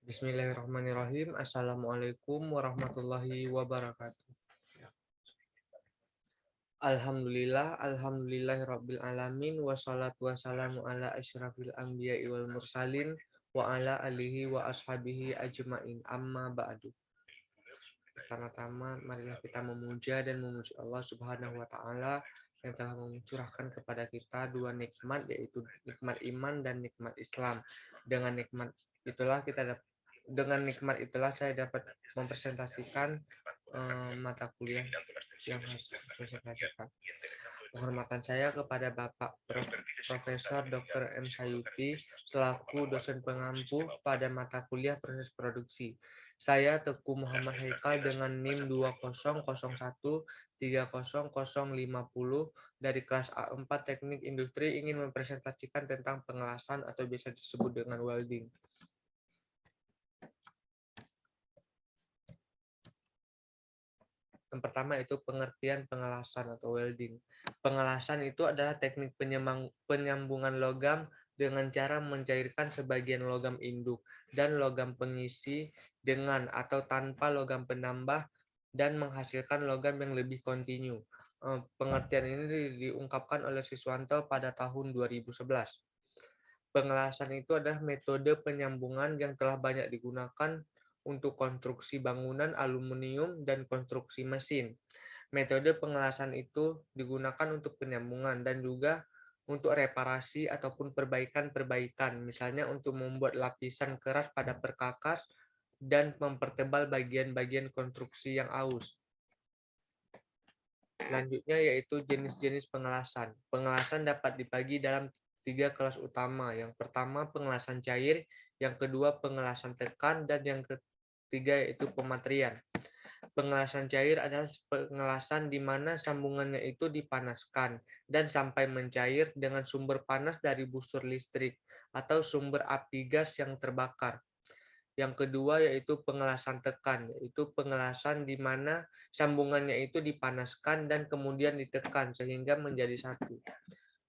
Bismillahirrahmanirrahim. Assalamualaikum warahmatullahi wabarakatuh. Alhamdulillahirabbil alamin wassalatu wassalamu ala asyrafil anbiya'i wal mursalin wa ala alihi wa ashabihi ajmain. Amma ba'du. Pertama-tama marilah kita memuja dan memuji Allah Subhanahu wa taala yang telah mencurahkan kepada kita dua nikmat, yaitu nikmat iman dan nikmat Islam. Dengan nikmat itulah saya dapat mempresentasikan mata kuliah yang harus saya presentasikan. Penghormatan saya kepada Bapak Profesor Dr. M. Sayuti selaku dosen pengampu pada mata kuliah proses produksi. Saya Teguh Muhammad Haikal dengan NIM 200130050 dari kelas A4 Teknik Industri ingin mempresentasikan tentang pengelasan atau biasa disebut dengan welding. Yang pertama itu pengertian pengelasan atau welding. Pengelasan itu adalah teknik penyambungan logam dengan cara mencairkan sebagian logam induk dan logam pengisi dengan atau tanpa logam penambah dan menghasilkan logam yang lebih kontinu. Pengertian ini diungkapkan oleh Siswanto pada tahun 2011. Pengelasan itu adalah metode penyambungan yang telah banyak digunakan untuk konstruksi bangunan aluminium dan konstruksi mesin. Metode pengelasan itu digunakan untuk penyambungan dan juga untuk reparasi ataupun perbaikan-perbaikan, misalnya untuk membuat lapisan keras pada perkakas dan mempertebal bagian-bagian konstruksi yang aus. Selanjutnya yaitu jenis-jenis pengelasan. Pengelasan dapat dibagi dalam 3 kelas utama. Yang pertama pengelasan cair, yang kedua pengelasan tekan, dan yang ketiga yaitu pematrian. Pengelasan cair adalah pengelasan di mana sambungannya itu dipanaskan dan sampai mencair dengan sumber panas dari busur listrik atau sumber api gas yang terbakar. Yang kedua yaitu pengelasan tekan, yaitu pengelasan di mana sambungannya itu dipanaskan dan kemudian ditekan sehingga menjadi satu.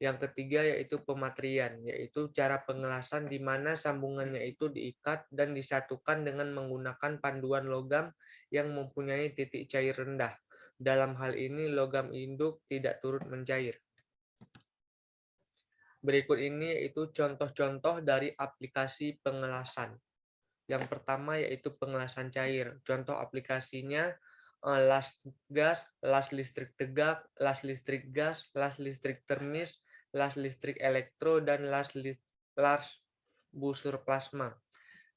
Yang ketiga yaitu pematrian, yaitu cara pengelasan di mana sambungannya itu diikat dan disatukan dengan menggunakan panduan logam yang mempunyai titik cair rendah. Dalam hal ini logam induk tidak turut mencair. Berikut ini yaitu contoh-contoh dari aplikasi pengelasan. Yang pertama yaitu pengelasan cair. Contoh aplikasinya las gas, las listrik tegak, las listrik gas, las listrik termis, las listrik elektro, dan las busur plasma.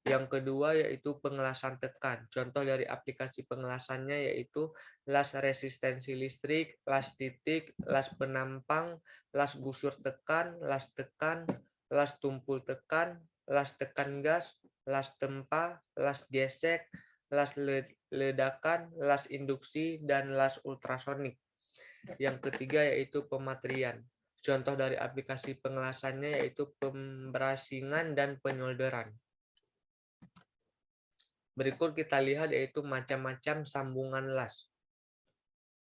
Yang kedua yaitu pengelasan tekan. Contoh dari aplikasi pengelasannya yaitu las resistensi listrik, las titik, las penampang, las busur tekan, las tumpul tekan, las tekan gas, las tempa, las gesek, las ledakan, las induksi, dan las ultrasonik. Yang ketiga yaitu pematrian. Contoh dari aplikasi pengelasannya yaitu pemberasingan dan penyolderan. Berikut kita lihat yaitu macam-macam sambungan las.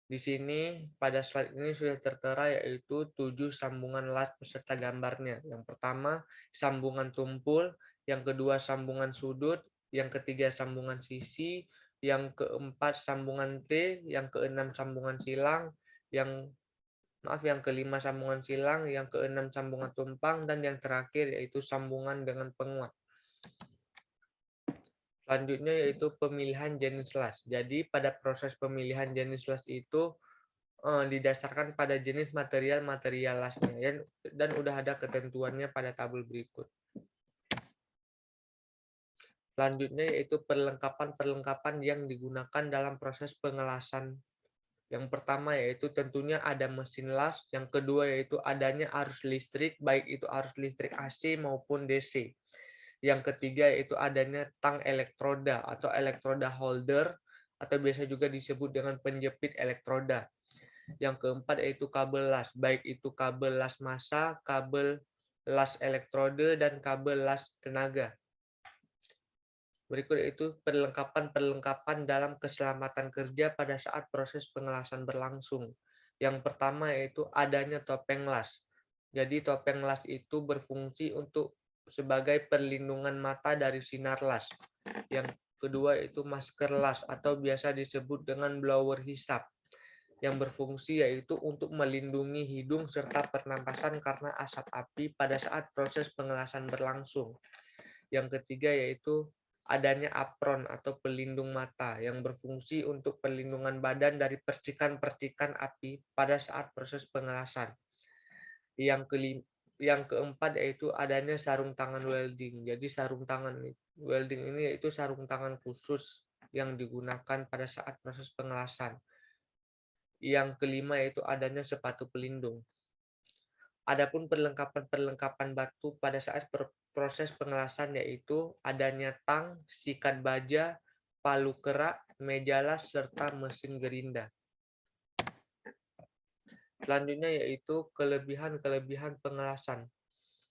Di sini pada slide ini sudah tertera yaitu 7 sambungan las beserta gambarnya. Yang pertama sambungan tumpul, yang kedua sambungan sudut, yang ketiga sambungan sisi, yang keempat sambungan T, yang keenam sambungan silang, yang kelima sambungan silang, yang keenam sambungan tumpang, dan yang terakhir yaitu sambungan dengan penguat. Selanjutnya yaitu pemilihan jenis las. Jadi pada proses pemilihan jenis las itu didasarkan pada jenis material lasnya dan udah ada ketentuannya pada tabel berikut. Selanjutnya yaitu perlengkapan yang digunakan dalam proses pengelasan. Yang pertama yaitu tentunya ada mesin las, yang kedua yaitu adanya arus listrik, baik itu arus listrik AC maupun DC. Yang ketiga yaitu adanya tang elektroda atau elektroda holder atau biasa juga disebut dengan penjepit elektroda. Yang keempat yaitu kabel las, baik itu kabel las massa, kabel las elektrode, dan kabel las tenaga. Berikut itu perlengkapan dalam keselamatan kerja pada saat proses pengelasan berlangsung. Yang pertama yaitu adanya topeng las. Jadi topeng las itu berfungsi untuk sebagai perlindungan mata dari sinar las. Yang kedua itu masker las atau biasa disebut dengan blower hisap yang berfungsi yaitu untuk melindungi hidung serta pernapasan karena asap api pada saat proses pengelasan berlangsung. Yang ketiga yaitu adanya apron atau pelindung mata yang berfungsi untuk perlindungan badan dari percikan-percikan api pada saat proses pengelasan. Yang keempat yaitu adanya sarung tangan welding. Jadi sarung tangan welding ini yaitu sarung tangan khusus yang digunakan pada saat proses pengelasan. Yang kelima yaitu adanya sepatu pelindung. Adapun perlengkapan-perlengkapan batu pada saat proses pengelasan yaitu adanya tang, sikat baja, palu kerak, meja las, serta mesin gerinda. Selanjutnya yaitu kelebihan-kelebihan pengelasan.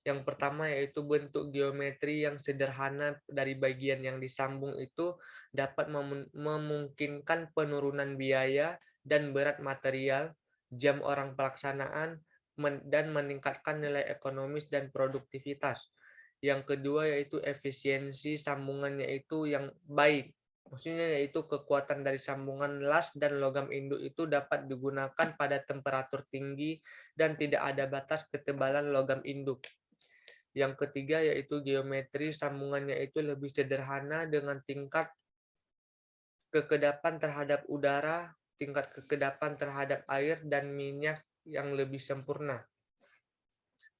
Yang pertama yaitu bentuk geometri yang sederhana dari bagian yang disambung itu dapat memungkinkan penurunan biaya dan berat material, jam orang pelaksanaan, dan meningkatkan nilai ekonomis dan produktivitas. Yang kedua yaitu efisiensi sambungannya itu yang baik. Maksudnya yaitu kekuatan dari sambungan las dan logam induk itu dapat digunakan pada temperatur tinggi dan tidak ada batas ketebalan logam induk. Yang ketiga yaitu geometri sambungannya itu lebih sederhana dengan tingkat kekedapan terhadap udara, tingkat kekedapan terhadap air, dan minyak yang lebih sempurna.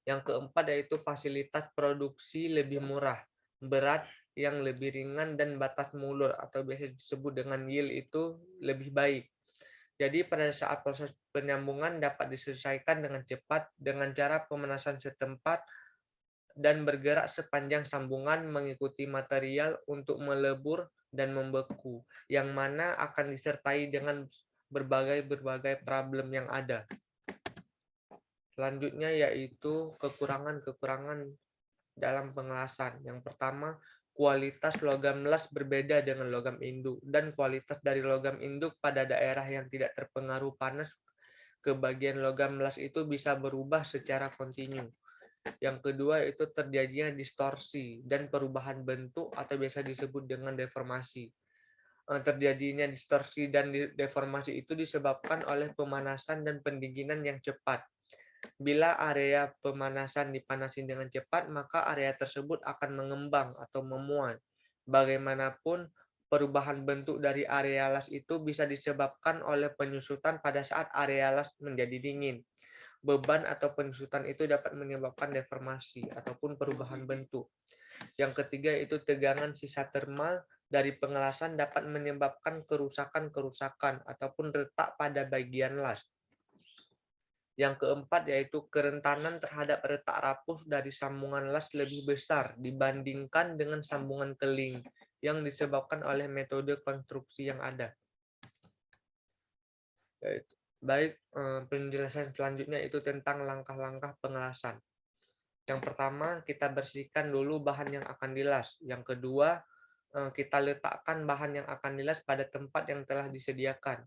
Yang keempat yaitu fasilitas produksi lebih murah, berat yang lebih ringan, dan batas mulur atau biasa disebut dengan yield itu lebih baik. Jadi pada saat proses penyambungan dapat diselesaikan dengan cepat dengan cara pemanasan setempat dan bergerak sepanjang sambungan mengikuti material untuk melebur dan membeku, yang mana akan disertai dengan berbagai problem yang ada. Selanjutnya yaitu kekurangan-kekurangan dalam pengelasan. Yang pertama, kualitas logam las berbeda dengan logam induk, dan kualitas dari logam induk pada daerah yang tidak terpengaruh panas ke bagian logam las itu bisa berubah secara kontinu. Yang kedua itu terjadinya distorsi dan perubahan bentuk atau biasa disebut dengan deformasi. Terjadinya distorsi dan deformasi itu disebabkan oleh pemanasan dan pendinginan yang cepat. Bila area pemanasan dipanasi dengan cepat, maka area tersebut akan mengembang atau memuat. Bagaimanapun, perubahan bentuk dari area las itu bisa disebabkan oleh penyusutan pada saat area las menjadi dingin. Beban atau penyusutan itu dapat menyebabkan deformasi ataupun perubahan bentuk. Yang ketiga itu tegangan sisa termal dari pengelasan dapat menyebabkan kerusakan-kerusakan ataupun retak pada bagian las. Yang keempat yaitu kerentanan terhadap retak rapuh dari sambungan las lebih besar dibandingkan dengan sambungan keling yang disebabkan oleh metode konstruksi yang ada. Baik, penjelasan selanjutnya itu tentang langkah-langkah pengelasan. Yang pertama, kita bersihkan dulu bahan yang akan dilas. Yang kedua, kita letakkan bahan yang akan dilas pada tempat yang telah disediakan.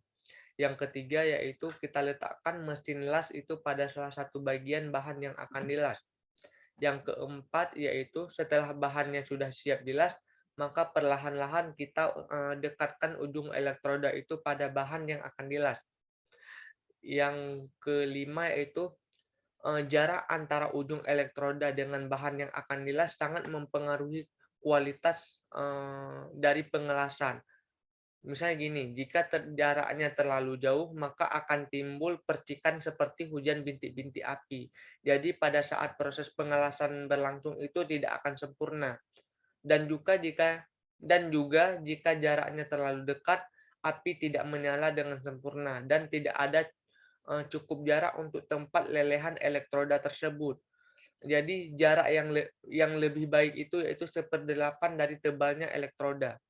Yang ketiga yaitu kita letakkan mesin las itu pada salah satu bagian bahan yang akan dilas. Yang keempat yaitu setelah bahannya sudah siap dilas, maka perlahan-lahan kita dekatkan ujung elektroda itu pada bahan yang akan dilas. Yang kelima yaitu jarak antara ujung elektroda dengan bahan yang akan dilas sangat mempengaruhi kualitas dari pengelasan. Misalnya gini, jika jaraknya terlalu jauh, maka akan timbul percikan seperti hujan bintik-bintik api. Jadi pada saat proses pengelasan berlangsung itu tidak akan sempurna. Dan juga jika jaraknya terlalu dekat, api tidak menyala dengan sempurna dan tidak ada cukup jarak untuk tempat lelehan elektroda tersebut. Jadi jarak yang lebih baik itu yaitu 1/8 dari tebalnya elektroda.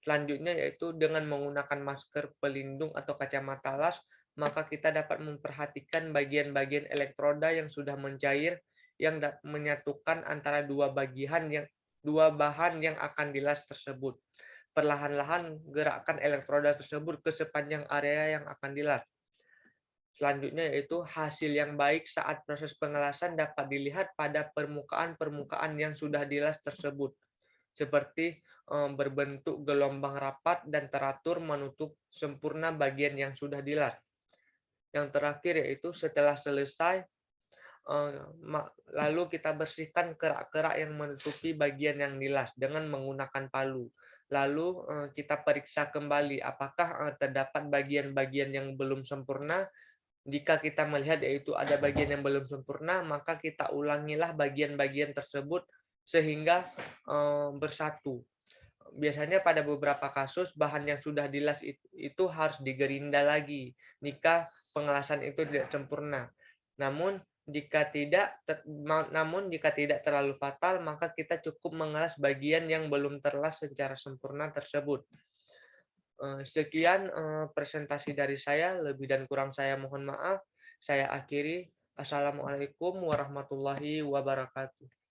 Selanjutnya yaitu dengan menggunakan masker pelindung atau kacamata las, maka kita dapat memperhatikan bagian-bagian elektroda yang sudah mencair yang menyatukan antara dua bahan yang akan dilas tersebut. Perlahan-lahan gerakkan elektroda tersebut ke sepanjang area yang akan dilas. Selanjutnya yaitu hasil yang baik saat proses pengelasan dapat dilihat pada permukaan-permukaan yang sudah dilas tersebut. seperti berbentuk gelombang rapat dan teratur menutup sempurna bagian yang sudah dilas. Yang terakhir yaitu setelah selesai, lalu kita bersihkan kerak-kerak yang menutupi bagian yang dilas dengan menggunakan palu. Lalu kita periksa kembali apakah terdapat bagian-bagian yang belum sempurna. Jika kita melihat yaitu ada bagian yang belum sempurna, maka kita ulangilah bagian-bagian tersebut sehingga bersatu. Biasanya pada beberapa kasus bahan yang sudah dilas itu harus digerinda lagi jika pengelasan itu tidak sempurna. Namun jika tidak terlalu fatal, maka kita cukup mengelas bagian yang belum terlas secara sempurna tersebut. Sekian presentasi dari saya, lebih dan kurang saya mohon maaf. Saya akhiri. Assalamualaikum warahmatullahi wabarakatuh.